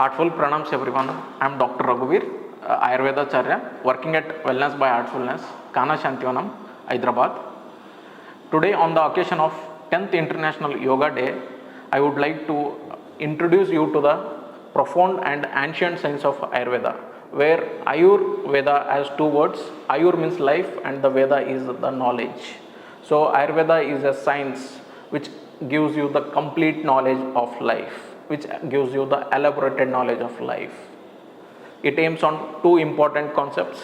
Heartful pranams everyone. I am Dr. Raghuvir, Ayurveda Charya, working at Wellness by Heartfulness, Kana Shantivanam, Hyderabad. Today on the occasion of 10th International Yoga Day, I would like to introduce you to the profound and ancient science of Ayurveda, where Ayurveda has two words. Ayur means life and the Veda is the knowledge. So Ayurveda is a science which gives you the complete knowledge of life, which gives you the elaborated knowledge of life. It aims on two important concepts: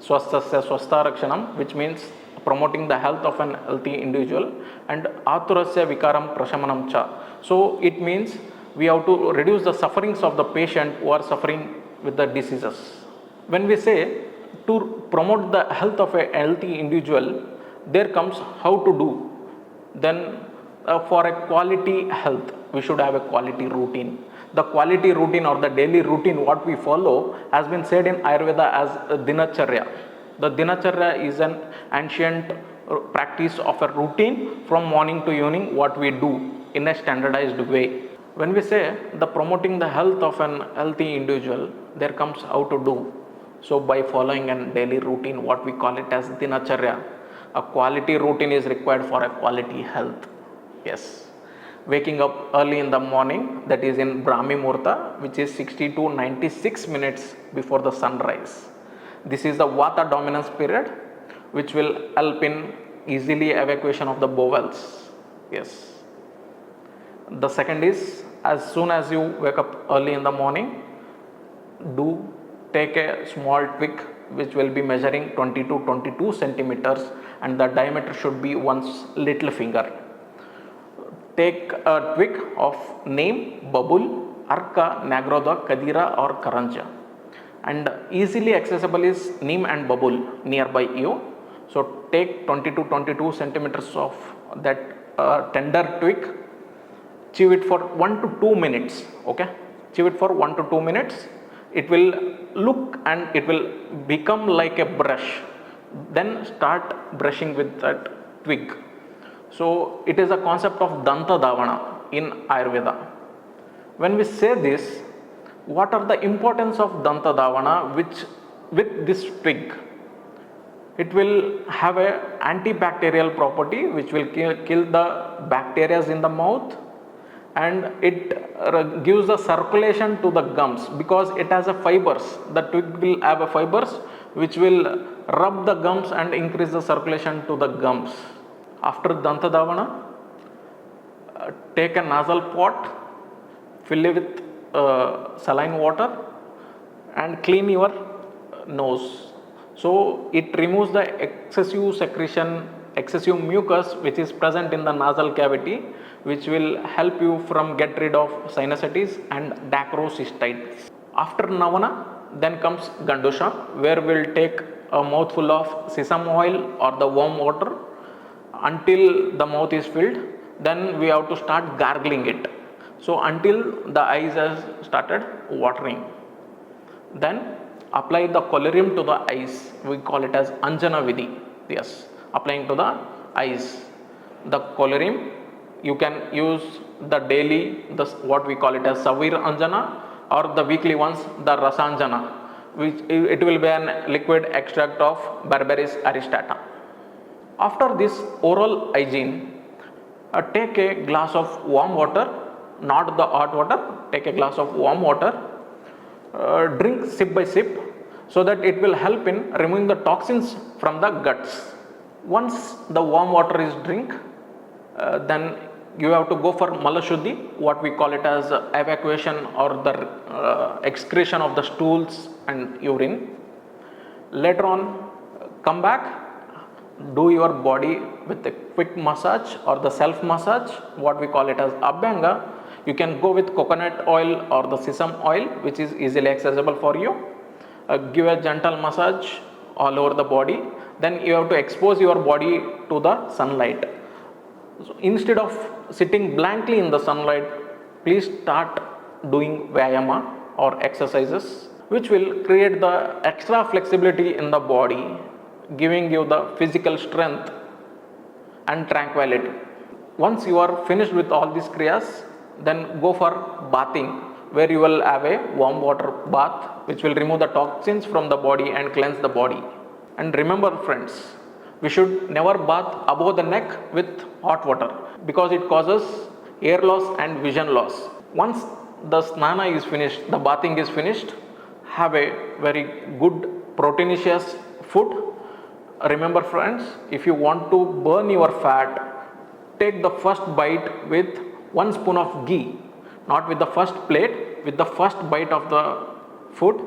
swasthasya swastharakshanam, which means promoting the health of an healthy individual, and aturasya vikaram prashamanam cha. So it means we have to reduce the sufferings of the patient who are suffering with the diseases. When we say to promote the health of a healthy individual, there comes how to do. Then for a quality health, we should have a quality routine. The quality routine or the daily routine what we follow has been said in Ayurveda as dinacharya. The dinacharya is an ancient practice of a routine from morning to evening what we do in a standardized way. When we say the promoting the health of an healthy individual, there comes how to do. So by following a daily routine, what we call it as dinacharya, a quality routine is required for a quality health. Yes, waking up early in the morning, that is in Brahmi Muhurta, which is 60 to 96 minutes before the sunrise. This is the Vata dominance period, which will help in easily evacuation of the bowels. Yes. The second is, as soon as you wake up early in the morning, do take a small twig which will be measuring 20 to 22 centimeters and the diameter should be one's little finger. Take a twig of neem, babul, arka, nagroda, kadira or karanja, and easily accessible is neem and babul nearby you. So take 20 to 22 centimeters of that tender twig, chew it for 1 to 2 minutes. Okay, chew it for 1 to 2 minutes. It will look and it will become like a brush. Then start brushing with that twig. So it is a concept of danta davana in Ayurveda. When we say this, what are the importance of danta davana which with this twig? It will have a antibacterial property which will kill the bacteria in the mouth, and it gives a circulation to the gums because it has a fibers. The twig will have a fibers which will rub the gums and increase the circulation to the gums. After danta davana, take a nasal pot, fill it with saline water and clean your nose. So it removes the excessive secretion, excessive mucus which is present in the nasal cavity, which will help you from get rid of sinusitis and dacrocystitis. After navana, then comes gandusha, where we'll take a mouthful of sesame oil or the warm water until the mouth is filled. Then we have to start gargling it. So until the eyes has started watering. Then apply the collyrium to the eyes. We call it as anjana vidhi. Yes, applying to the eyes. The collyrium, you can use the daily, what we call it as savir anjana, or the weekly ones, the rasanjana, which it will be an liquid extract of Berberis aristata. After this oral hygiene, take a glass of warm water, not the hot water, take a glass of warm water, drink sip by sip, so that it will help in removing the toxins from the guts. Once the warm water is drink, then you have to go for malashuddhi, what we call it as evacuation or the excretion of the stools and urine. Later on, come back, do your body with a quick massage or the self massage, what we call it as abhyanga. You can go with coconut oil or the sesame oil, which is easily accessible for you. Give a gentle massage all over the body. Then you have to expose your body to the sunlight. So instead of sitting blankly in the sunlight, please start doing vyayama or exercises, which will create the extra flexibility in the body, giving you the physical strength and tranquility. Once you are finished with all these kriyas, then go for bathing where you will have a warm water bath which will remove the toxins from the body and cleanse the body. And remember friends, we should never bath above the neck with hot water because it causes hair loss and vision loss. Once the snana is finished, the bathing is finished, have a very good proteinaceous food. Remember friends, if you want to burn your fat, take the first bite with 1 spoon of ghee, not with the first plate, with the first bite of the food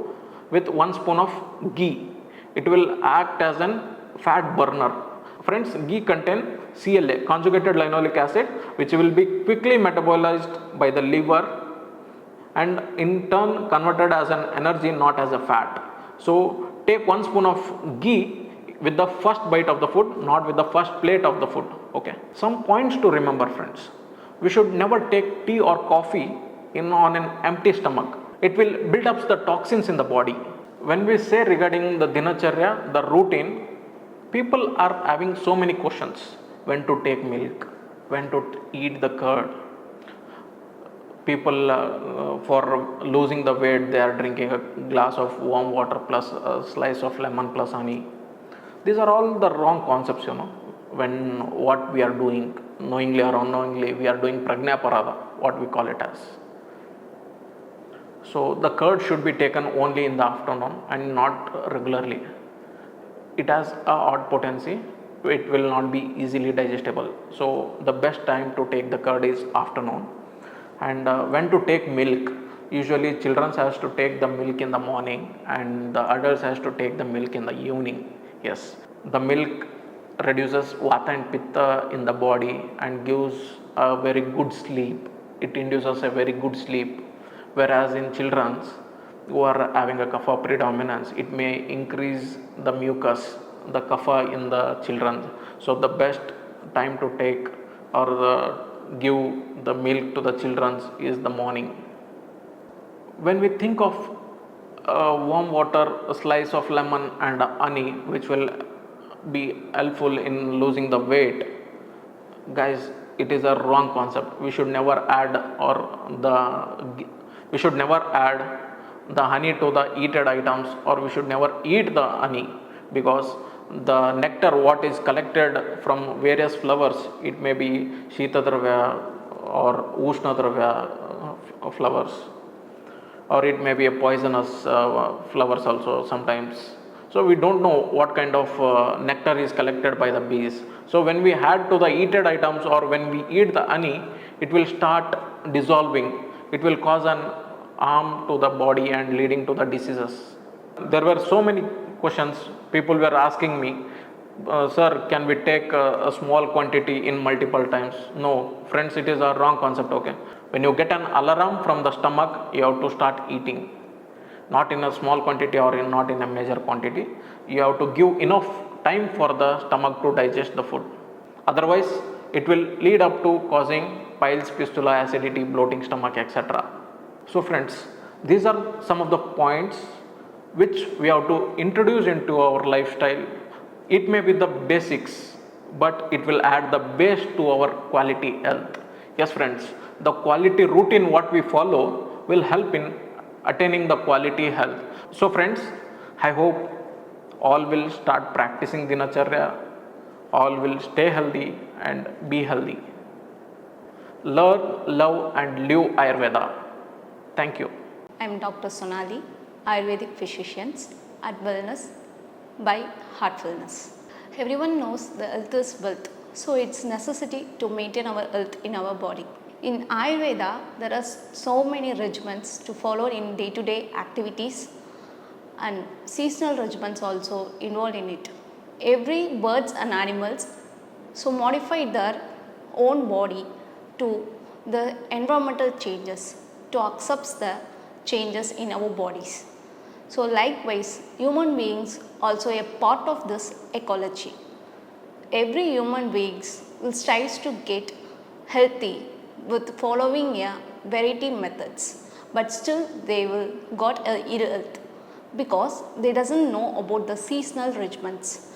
with 1 spoon of ghee. It will act as an fat burner. Friends, ghee contain CLA, conjugated linoleic acid, which will be quickly metabolized by the liver and in turn converted as an energy, not as a fat. So take 1 spoon of ghee with the first bite of the food, not with the first plate of the food. Okay. Some points to remember friends. We should never take tea or coffee on an empty stomach. It will build up the toxins in the body. When we say regarding the dinacharya, the routine, people are having so many questions. When to take milk, when to eat the curd. People for losing the weight, they are drinking a glass of warm water plus a slice of lemon plus honey. These are all the wrong concepts, when what we are doing, knowingly or unknowingly, we are doing prajna parada, what we call it as. So the curd should be taken only in the afternoon and not regularly. It has a odd potency, it will not be easily digestible. So the best time to take the curd is afternoon. And when to take milk, usually children has to take the milk in the morning and the adults has to take the milk in the evening. Yes, the milk reduces vata and pitta in the body and gives a very good sleep. It induces a very good sleep. Whereas in children who are having a kapha predominance, it may increase the mucus, the kapha in the children. So the best time to take or give the milk to the children is the morning. When we think of warm water, a slice of lemon and honey, which will be helpful in losing the weight, guys, it is a wrong concept. We should never add the honey to the eaten items, or we should never eat the honey, because the nectar what is collected from various flowers, it may be shitadravya or ushnadravya flowers, or it may be a poisonous flowers also sometimes. So we don't know what kind of nectar is collected by the bees. So when we add to the eaten items or when we eat the honey, it will start dissolving. It will cause an harm to the body and leading to the diseases. There were so many questions people were asking me, sir, can we take a small quantity in multiple times? No, friends, it is a wrong concept. Okay, when you get an alarm from the stomach, you have to start eating, not in a small quantity or not in a major quantity. You have to give enough time for the stomach to digest the food. Otherwise, it will lead up to causing piles, fistula, acidity, bloating stomach, etc. So friends, these are some of the points which we have to introduce into our lifestyle. It may be the basics, but it will add the base to our quality health. Yes friends, the quality routine what we follow will help in attaining the quality health. So friends, I hope all will start practicing dinacharya, all will stay healthy and be healthy. Learn, love and live Ayurveda. Thank you. I am Dr. Sonali, Ayurvedic physicians at Wellness by Heartfulness. Everyone knows the health is wealth, so it's necessity to maintain our health in our body. In Ayurveda, there are so many regimens to follow in day-to-day activities, and seasonal regimens also involved in it. Every birds and animals so modify their own body to the environmental changes, to accept the changes in our bodies. So likewise, human beings also a part of this ecology. Every human beings will strive to get healthy with following a variety methods, but still they will got a ill health because they doesn't know about the seasonal regimens.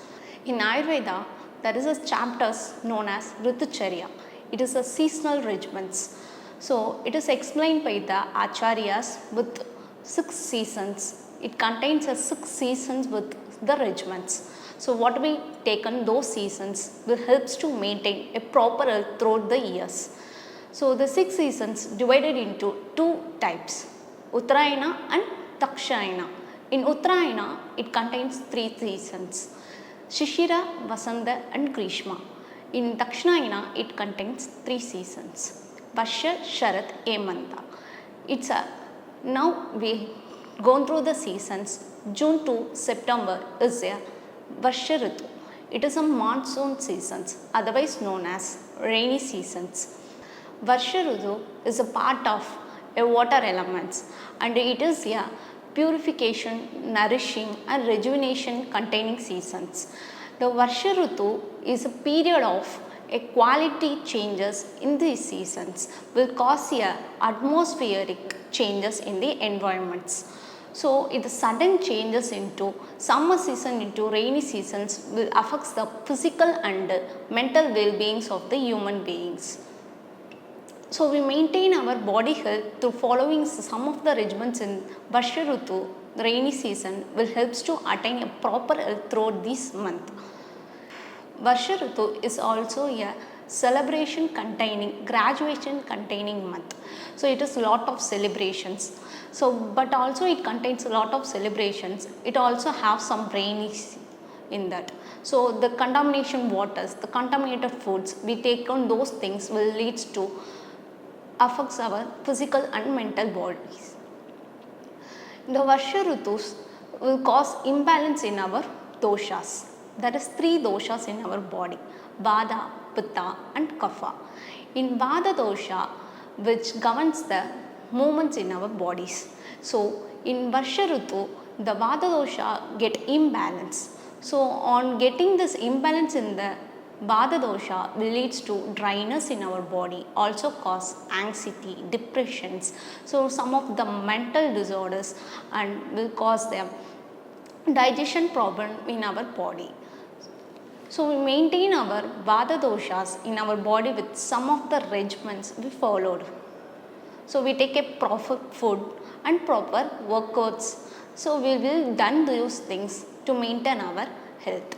In Ayurveda, there is a chapters known as Ritucharya. It is a seasonal regimens. So it is explained by the acharyas with 6 seasons. It contains a 6 seasons with the regiments. So what we taken those seasons will helps to maintain a proper health throughout the years. So the 6 seasons divided into 2 types, Uttarayana and Dakshayana. In Uttarayana, it contains 3 seasons, Shishira, Vasanta and Grishma. In Dakshinayana, it contains 3 seasons, Varsha, Sharat, Hemanta. It's a, now we gone through the seasons. June to September is a Varsha Ritu. It is a monsoon seasons, otherwise known as rainy seasons. Varsha Ritu is a part of a water elements and it is a purification, nourishing and rejuvenation containing seasons. The Varsha Ritu is a period of a quality changes in these seasons will cause a atmospheric changes in the environments. So, if the sudden changes into summer season into rainy seasons will affect the physical and mental well-beings of the human beings. So, we maintain our body health through following some of the regimens in Varsha Ritu, the rainy season will helps to attain a proper health throughout this month. Varsha Ritu is also a celebration containing, graduation containing month. So, it is a lot of celebrations. So, but also it contains a lot of celebrations. It also have some rainy in that. So, the contamination waters, the contaminated foods, we take on those things will leads to affects our physical and mental bodies. The Varsha Ritus will cause imbalance in our doshas. There is 3 doshas in our body, Vata, Pitta and Kapha. In Vata dosha, which governs the movements in our bodies. So, in Varsha Ritu, the Vata dosha get imbalance. So, on getting this imbalance in the Vata dosha will leads to dryness in our body, also cause anxiety, depressions. So, some of the mental disorders and will cause them digestion problem in our body. So, we maintain our Vata doshas in our body with some of the regimens we followed. So, we take a proper food and proper workouts. So, we will done those things to maintain our health.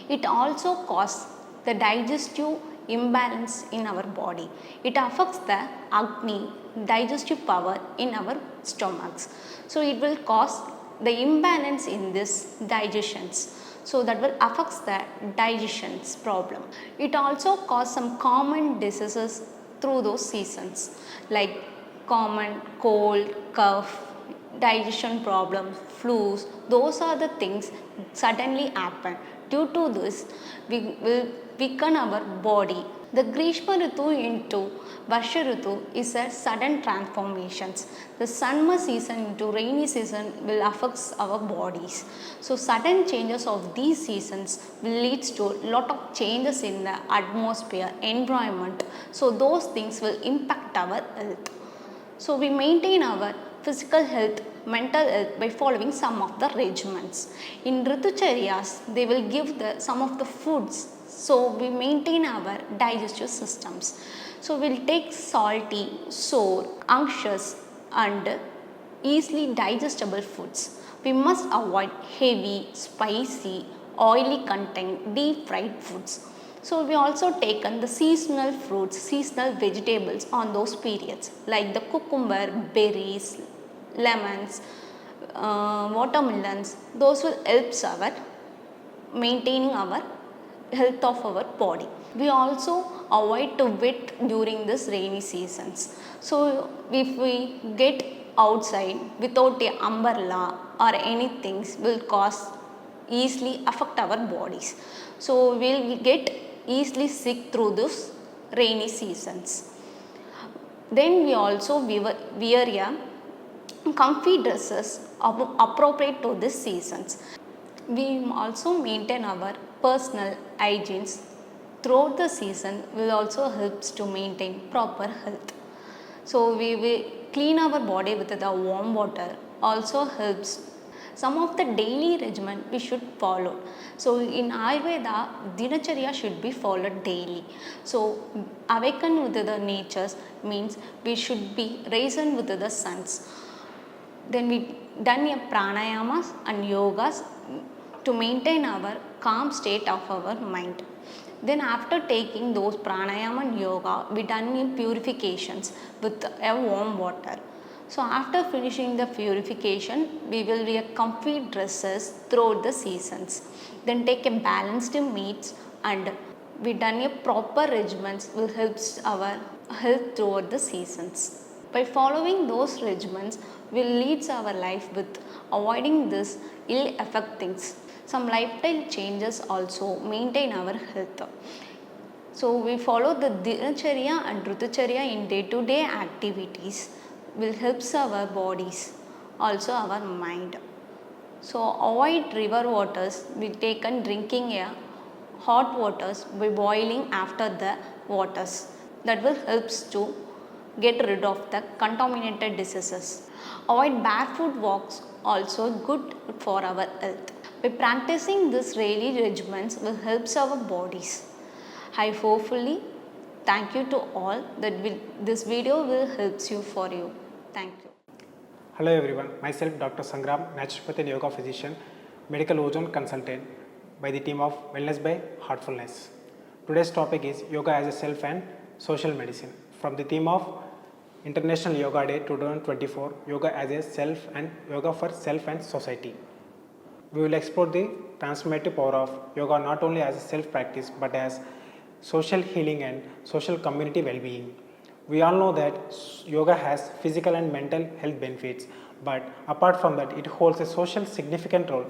It also causes the digestive imbalance in our body. It affects the Agni, digestive power in our stomachs. So, it will cause the imbalance in this digestions. So, that will affect the digestions problem. It also causes some common diseases through those seasons like common cold, cough, digestion problems, flus. Those are the things suddenly happen. Due to this, we will weaken our body. The Grishma Ritu into Varsha Ritu is a sudden transformations. The summer season into rainy season will affect our bodies. So, sudden changes of these seasons will lead to lot of changes in the atmosphere, environment. So, those things will impact our health. So, we maintain our physical health, mental health by following some of the regimens. In Ritucharyas, they will give some of the foods. So, we maintain our digestive systems. So, we will take salty, sour, anxious and easily digestible foods. We must avoid heavy, spicy, oily content, deep fried foods. So, we also taken the seasonal fruits, seasonal vegetables on those periods like the cucumber, berries, lemons, watermelons. Those will help our maintaining our health of our body. We also avoid to wet during this rainy seasons. So, if we get outside without a umbrella or anything will cause easily affect our bodies. So, we will get easily sick through this rainy seasons. Then we also wear a comfy dresses appropriate to this seasons. We also maintain our personal hygiene throughout the season will also helps to maintain proper health. So, we will clean our body with the warm water also helps some of the daily regimen we should follow. So in Ayurveda, dinacharya should be followed daily. So awaken with the natures means we should be risen with the suns. Then we done a pranayamas and yogas to maintain our calm state of our mind. Then after taking those pranayama and yoga, we done in purifications with a warm water. So after finishing the purification, we will wear comfy dresses throughout the seasons. Then take a balanced meats and we done a proper regimens will helps our health throughout the seasons. By following those regimens will leads our life with avoiding this ill effect things. Some lifestyle changes also maintain our health. So we follow the dinacharya and rutucharya in day-to-day activities will helps our bodies, also our mind. So avoid river waters. We taken drinking a hot waters by boiling after the waters. That will helps to get rid of the contaminated diseases. Avoid barefoot walks also good for our health. By practicing this daily regimens will helps our bodies. I hopefully thank you to all that this video will helps you for you. Thank you. Hello everyone, myself Dr. Sangram, Naturopathy and Yoga physician, medical ozone consultant by the team of Wellness by Heartfulness. Today's topic is Yoga as a Self and Social Medicine from the theme of International Yoga Day 2024, Yoga as a Self and Yoga for Self and Society. We will explore the transformative power of yoga not only as a self practice but as social healing and social community well-being. We all know that yoga has physical and mental health benefits, but apart from that, it holds a social significant role.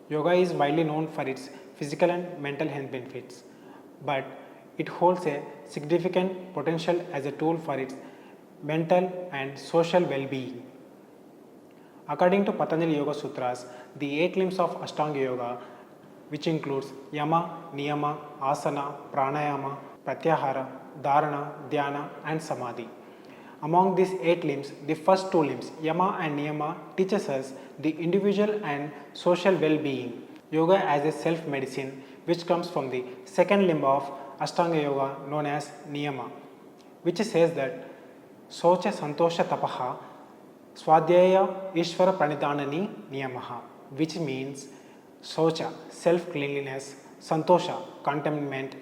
Yoga is widely known for its physical and mental health benefits, but it holds a significant potential as a tool for its mental and social well-being. According to Patanjali Yoga Sutras, the 8 limbs of Ashtanga Yoga, which includes Yama, Niyama, Asana, Pranayama, Pratyahara, Dharana, Dhyana and Samadhi. Among these 8 limbs, the first 2 limbs, Yama and Niyama, teaches us the individual and social well-being. Yoga as a self-medicine, which comes from the second limb of Ashtanga Yoga known as Niyama, which says that Socha Santosha Tapaha Swadhyaya Ishvara Pranidhanani Niyamaha, which means Socha, self-cleanliness, Santosha, contentment,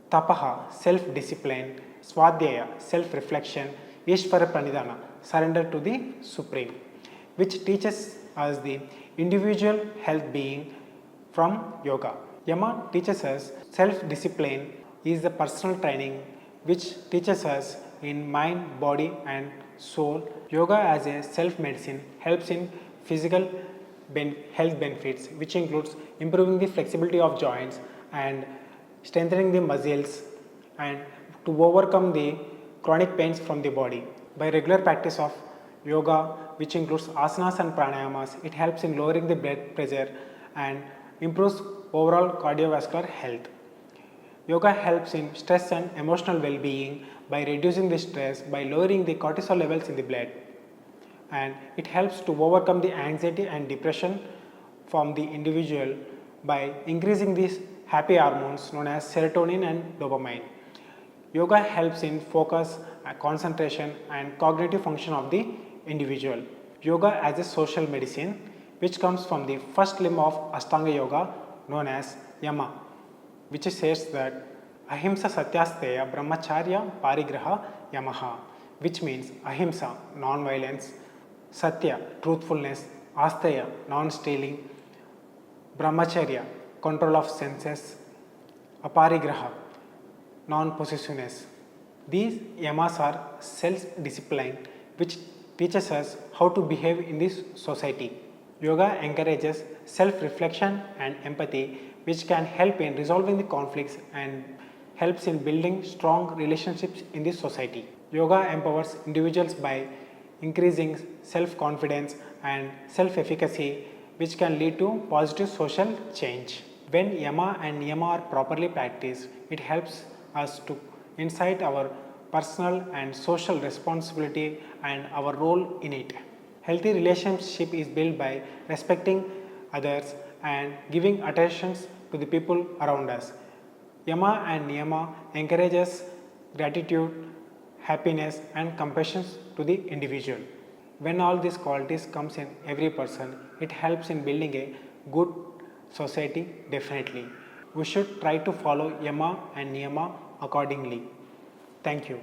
Tapaha, self-discipline, Swadhyaya, self-reflection, Ishvara Pranidhana, surrender to the Supreme, which teaches us the individual health being from yoga. Yama teaches us self-discipline is the personal training which teaches us in mind, body and soul. Yoga as a self-medicine helps in physical health benefits, which includes improving the flexibility of joints and strengthening the muscles and to overcome the chronic pains from the body. By regular practice of yoga, which includes asanas and pranayamas, it helps in lowering the blood pressure and improves overall cardiovascular health. Yoga helps in stress and emotional well-being by reducing the stress, by lowering the cortisol levels in the blood, and it helps to overcome the anxiety and depression from the individual by increasing these happy hormones known as serotonin and dopamine. Yoga helps in focus, concentration and cognitive function of the individual. Yoga as a social medicine, which comes from the first limb of Ashtanga Yoga known as Yama, which says that Ahimsa Satyasteya Brahmacharya Parigraha Yamaha, which means Ahimsa, non-violence, Satya, truthfulness, Asteya, non-stealing, Brahmacharya, control of senses, Aparigraha, non-possessiveness. These yamas are self-discipline which teaches us how to behave in this society. Yoga encourages self-reflection and empathy, which can help in resolving the conflicts and helps in building strong relationships in this society. Yoga empowers individuals by increasing self-confidence and self-efficacy, which can lead to positive social change. When Yama and Niyama are properly practiced, it helps us to insight our personal and social responsibility and our role in it, Healthy relationship is built by respecting others and giving attention to the people around us. Yama and Niyama encourages gratitude, happiness and compassion to the individual. When all these qualities comes in every person, it helps in building a good society definitely. We should try to follow Yama and Niyama accordingly. Thank you.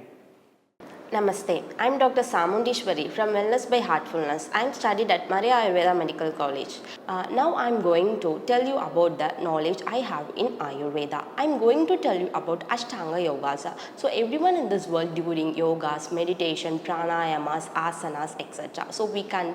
Namaste. I am Dr. Samundishwari from Wellness by Heartfulness. I am studied at Maria Ayurveda Medical College. Now I am going to tell you about the knowledge I have in Ayurveda. I am going to tell you about Ashtanga Yogas. So everyone in this world during yogas, meditation, pranayamas, asanas, etc. So we can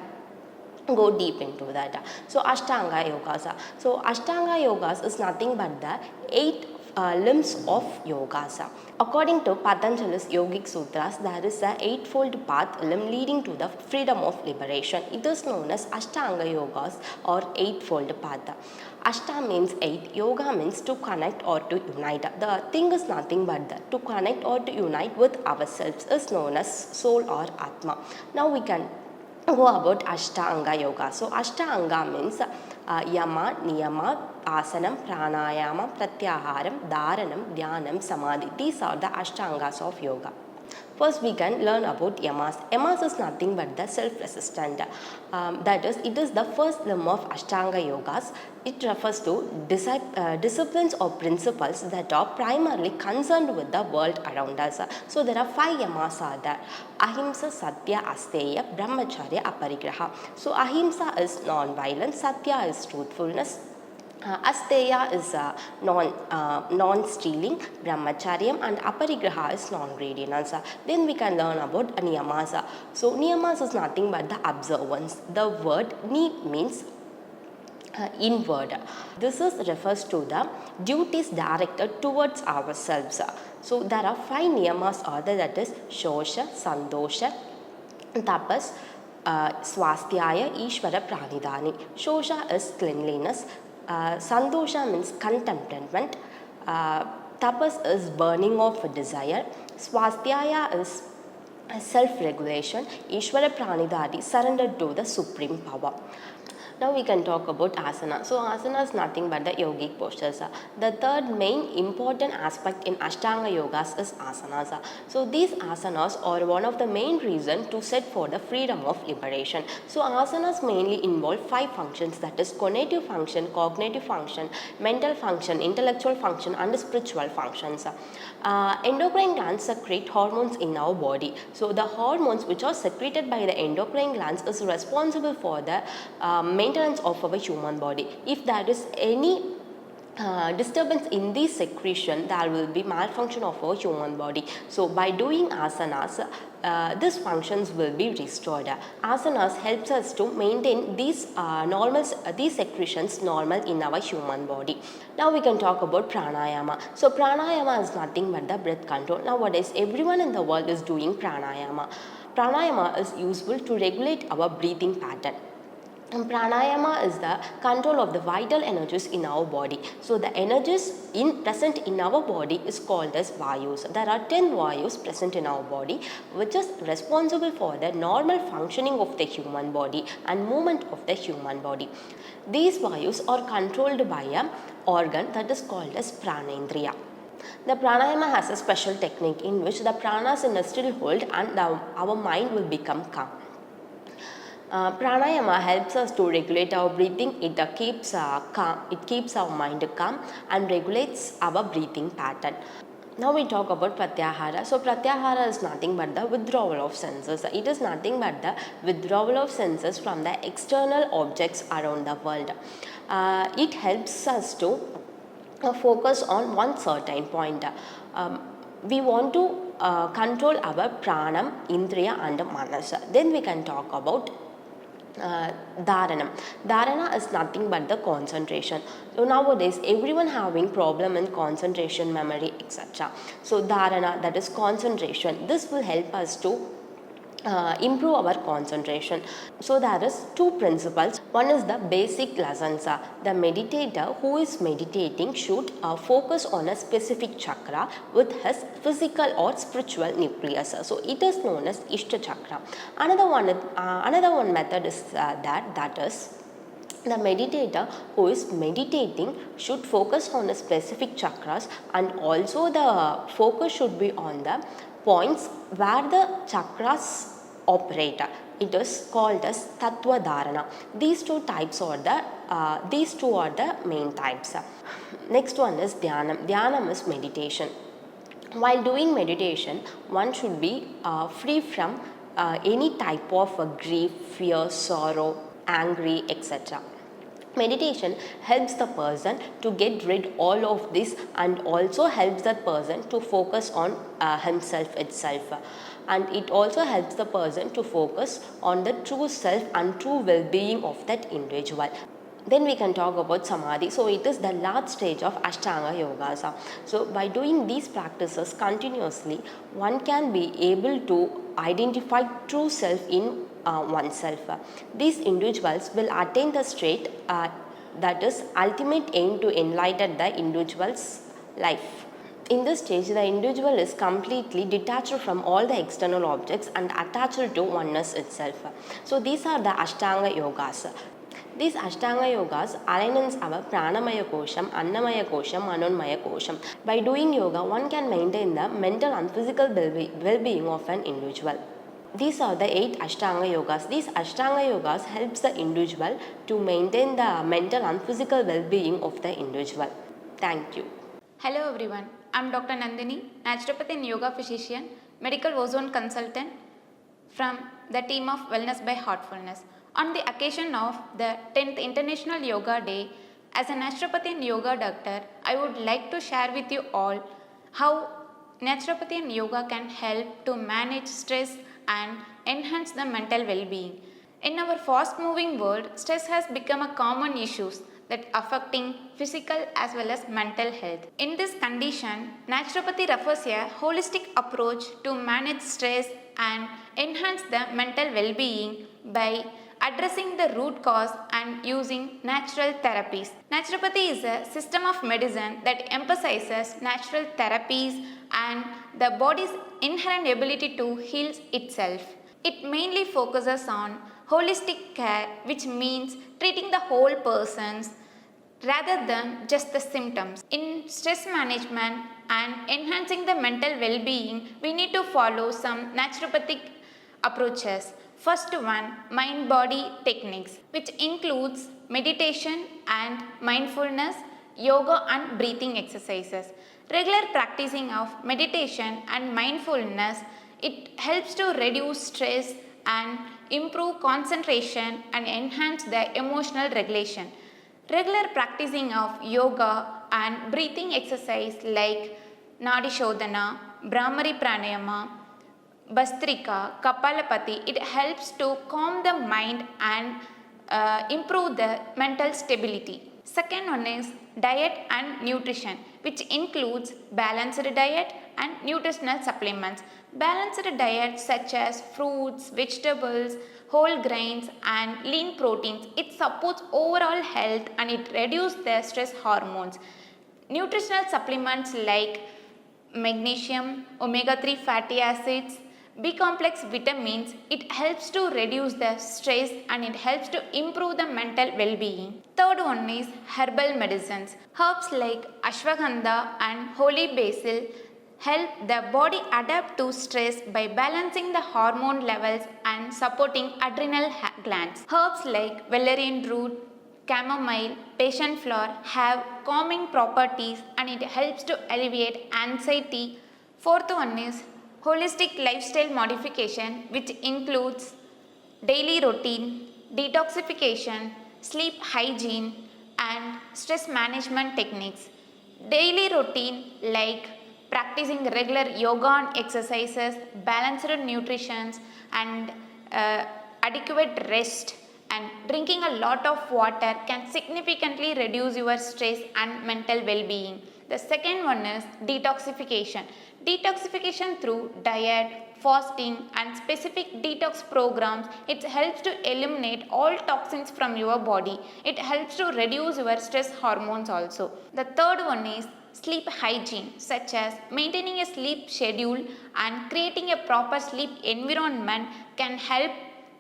go deep into that. So Ashtanga Yogas. So Ashtanga Yogas is nothing but the 8 limbs of yogas. According to Patanjali's Yogic Sutras, there is a 8-fold path limb leading to the freedom of liberation. It is known as Ashtanga Yogas or 8-fold path. Ashta means 8, yoga means to connect or to unite. The thing is nothing but that to connect or to unite with ourselves is known as soul or Atma. Now we can go about Ashtanga Yoga. So Ashtanga means Yama, Niyama, Asanam, Pranayama, Pratyaharam, Dharanam, Dhyanam, Samadhi. These are the Ashtangas of yoga. First we can learn about yamas. Yamas is nothing but the self-resistant. That is, it is the first limb of Ashtanga Yogas. It refers to disciplines or principles that are primarily concerned with the world around us. So there are 5 yamas are there. Ahimsa, Satya, Asteya, Brahmacharya, Aparigraha. So Ahimsa is non-violence, Satya is truthfulness, Asteya is non-stealing, Brahmacharyam, and Aparigraha is non-greediness. Then we can learn about Niyamas. So Niyamas is nothing but the observance. The word Ni means inward. This refers to the duties directed towards ourselves. So there are 5 Niyamas are there, that is Shosha, Sandosha, Tapas, Swasthyaya, Ishvara, Pranidhani. Shosha is cleanliness. Sandosha means contentment. Tapas is burning of desire. Swasthyaya is self-regulation. Ishvara Pranidhari, surrendered to the supreme power. Now we can talk about asana. So asana is nothing but the yogic postures. The third main important aspect in Ashtanga Yogas is asanas. So these asanas are one of the main reasons to set for the freedom of liberation. So asanas mainly involve 5 functions, that is cognitive function, cognitive function, mental function, intellectual function and spiritual functions. Endocrine glands secrete hormones in our body. So the hormones which are secreted by the endocrine glands is responsible for the maintenance of our human body. If there is any disturbance in this secretion, there will be malfunction of our human body. So by doing asanas, these functions will be restored. Asanas helps us to maintain these these secretions normal in our human body. Now we can talk about pranayama. So pranayama is nothing but the breath control. Nowadays everyone in the world is doing pranayama. Pranayama is useful to regulate our breathing pattern. Pranayama is the control of the vital energies in our body. So the energies present in our body is called as vayus. There are 10 vayus present in our body which is responsible for the normal functioning of the human body and movement of the human body. These vayus are controlled by an organ that is called as pranendriya. The pranayama has a special technique in which the pranas in a still hold and our mind will become calm. Pranayama helps us to regulate our breathing. It keeps our mind calm and regulates our breathing pattern. Now we talk about pratyahara. So pratyahara is nothing but the withdrawal of senses. It is nothing but the withdrawal of senses from the external objects around the world. It helps us to focus on one certain point. We want to control our pranam, indriya and manas. Then we can talk about Dharanam. Dharana is nothing but the concentration. So nowadays everyone having problem in concentration, memory, etc. So Dharana, that is concentration. This will help us to improve our concentration. So there is two principles. One is the basic lessons. The meditator who is meditating should focus on a specific chakra with his physical or spiritual nucleus. So it is known as Ishta chakra. Another one method is that is the meditator who is meditating should focus on the specific chakras, and also the focus should be on the points where the chakras operate. It is called as Tattva Dharana. These two are the main types. Next one is Dhyanam. Dhyanam is meditation. While doing meditation, one should be free from any type of grief, fear, sorrow, angry, etc. Meditation helps the person to get rid all of this, and also helps that person to focus on himself itself, and it also helps the person to focus on the true self and true well-being of that individual. Then we can talk about Samadhi. So it is the last stage of Ashtanga Yogas. So by doing these practices continuously, one can be able to identify true self in oneself. These individuals will attain the state that is ultimate aim to enlighten the individual's life. In this stage, the individual is completely detached from all the external objects and attached to oneness itself. So these are the Ashtanga Yogas. These Ashtanga Yogas aligns our Pranamaya Kosham, Annamaya Kosham, Manonmaya Kosham. By doing yoga, one can maintain the mental and physical well-being of an individual. These are the 8 Ashtanga Yogas. These Ashtanga Yogas helps the individual to maintain the mental and physical well-being of the individual. Thank you. Hello everyone, I am Dr. Nandhini, Naturopathy and Yoga physician, medical ozone consultant from the team of Wellness by Heartfulness. On the occasion of the 10th International Yoga Day, as a Naturopathy and Yoga doctor, I would like to share with you all how Naturopathy and Yoga can help to manage stress and enhance the mental well-being. In our fast-moving world, stress has become a common issue that affecting physical as well as mental health. In this condition, naturopathy refers a holistic approach to manage stress and enhance the mental well-being by addressing the root cause and using natural therapies. Naturopathy is a system of medicine that emphasizes natural therapies and the body's inherent ability to heal itself. It mainly focuses on holistic care, which means treating the whole persons rather than just the symptoms. In stress management and enhancing the mental well-being, we need to follow some naturopathic approaches. First one, mind-body techniques, which includes meditation and mindfulness, yoga and breathing exercises. Regular practicing of meditation and mindfulness, it helps to reduce stress and improve concentration and enhance the emotional regulation. Regular practicing of yoga and breathing exercise like Nadi Shodhana, Brahmari Pranayama, Bastrika, Kapalapati, it helps to calm the mind and improve the mental stability. Second one is diet and nutrition, which includes balanced diet and nutritional supplements. Balanced diet such as fruits, vegetables, whole grains and lean proteins, it supports overall health and it reduces the stress hormones. Nutritional supplements like magnesium, omega-3 fatty acids, B-complex vitamins, it helps to reduce the stress and it helps to improve the mental well-being. Third one is herbal medicines. Herbs like ashwagandha and holy basil help the body adapt to stress by balancing the hormone levels and supporting adrenal glands. Herbs like valerian root, chamomile, passion flower have calming properties and it helps to alleviate anxiety. Fourth one is holistic lifestyle modification, which includes daily routine, detoxification, sleep hygiene and stress management techniques. Daily routine like practicing regular yoga and exercises, balanced nutrition and adequate rest and drinking a lot of water can significantly reduce your stress and mental well-being. The second one is detoxification. Detoxification through diet, fasting and specific detox programs, it helps to eliminate all toxins from your body. It helps to reduce your stress hormones also. The third one is sleep hygiene, such as maintaining a sleep schedule and creating a proper sleep environment can help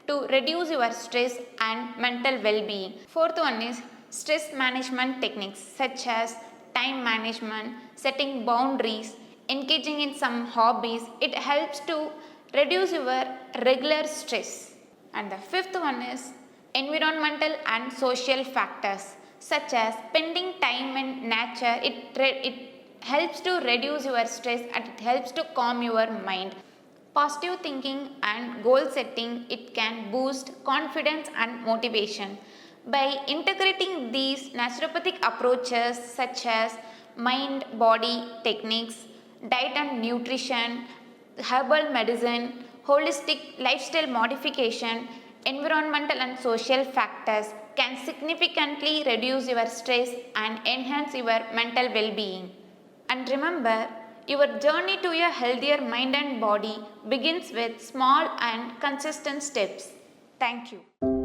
to reduce your stress and mental well-being. Fourth one is stress management techniques such as time management, setting boundaries, engaging in some hobbies. It helps to reduce your regular stress. And the fifth one is environmental and social factors such as spending time in nature. It helps to reduce your stress and it helps to calm your mind. Positive thinking and goal setting, it can boost confidence and motivation. By integrating these naturopathic approaches such as mind body techniques, diet and nutrition, herbal medicine, holistic lifestyle modification, environmental and social factors can significantly reduce your stress and enhance your mental well-being. And remember, your journey to a healthier mind and body begins with small and consistent steps. Thank you.